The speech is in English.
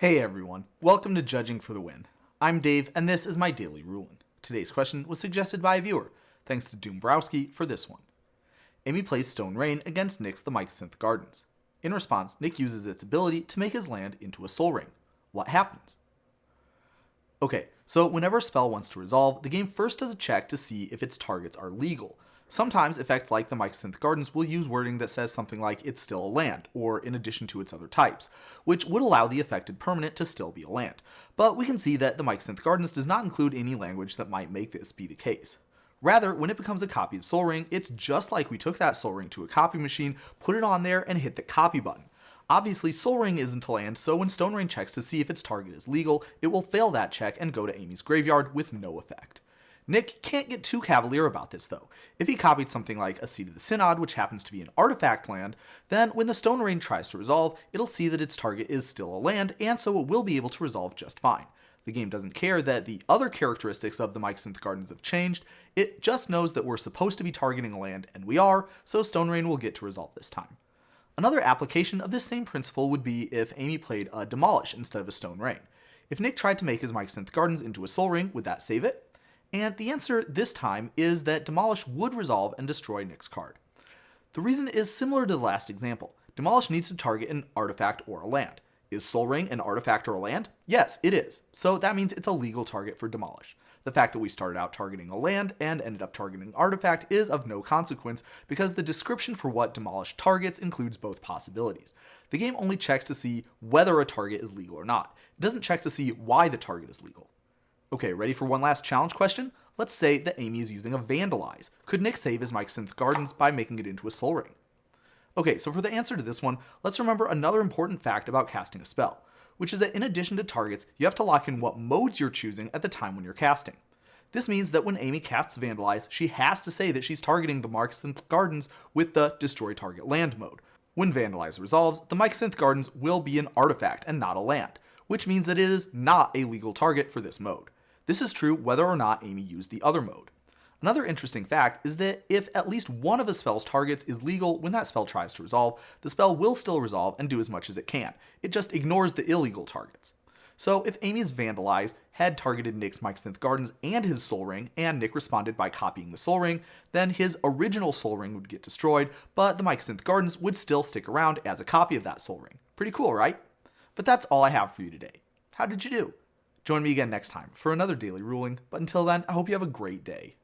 Hey everyone, welcome to Judging for the Win. I'm Dave, and this is my daily ruling. Today's question was suggested by a viewer. Thanks to Doombrowski for this one. Amy plays Stone Rain against Nick's the Mycosynth Gardens. In response, Nick uses its ability to make his land into a soul ring. What happens? Okay, so whenever a spell wants to resolve, the game first does a check to see if its targets are legal. Sometimes effects like the Mycosynth Gardens will use wording that says something like it's still a land, or in addition to its other types, which would allow the affected permanent to still be a land. But we can see that the Mycosynth Gardens does not include any language that might make this be the case. Rather, when it becomes a copy of Sol Ring, it's just like we took that Sol Ring to a copy machine, put it on there, and hit the copy button. Obviously, Sol Ring isn't a land, so when Stone Rain checks to see if its target is legal, it will fail that check and go to Amy's graveyard with no effect. Nick can't get too cavalier about this though. If he copied something like a Seat of the Synod, which happens to be an artifact land, then when the Stone Rain tries to resolve, it'll see that its target is still a land, and so it will be able to resolve just fine. The game doesn't care that the other characteristics of the Mycosynth Gardens have changed, it just knows that we're supposed to be targeting a land, and we are, so Stone Rain will get to resolve this time. Another application of this same principle would be if Amy played a Demolish instead of a Stone Rain. If Nick tried to make his Mycosynth Gardens into a Sol Ring, would that save it? And the answer this time is that Demolish would resolve and destroy Nick's card. The reason is similar to the last example. Demolish needs to target an artifact or a land. Is Sol Ring an artifact or a land? Yes, it is. So that means it's a legal target for Demolish. The fact that we started out targeting a land and ended up targeting an artifact is of no consequence because the description for what Demolish targets includes both possibilities. The game only checks to see whether a target is legal or not. It doesn't check to see why the target is legal. Okay, ready for one last challenge question? Let's say that Amy is using a Vandalize. Could Nick save his Mycosynth Gardens by making it into a Sol Ring? Okay, so for the answer to this one, let's remember another important fact about casting a spell, which is that in addition to targets, you have to lock in what modes you're choosing at the time when you're casting. This means that when Amy casts Vandalize, she has to say that she's targeting the Mycosynth Gardens with the Destroy Target Land mode. When Vandalize resolves, the Mycosynth Gardens will be an artifact and not a land, which means that it is not a legal target for this mode. This is true whether or not Amy used the other mode. Another interesting fact is that if at least one of a spell's targets is legal when that spell tries to resolve, the spell will still resolve and do as much as it can. It just ignores the illegal targets. So if Amy's Vandalize had targeted Nick's Mycosynth Gardens and his Sol Ring, and Nick responded by copying the Sol Ring, then his original Sol Ring would get destroyed, but the Mycosynth Gardens would still stick around as a copy of that Sol Ring. Pretty cool, right? But that's all I have for you today. How did you do? Join me again next time for another daily ruling, but until then, I hope you have a great day.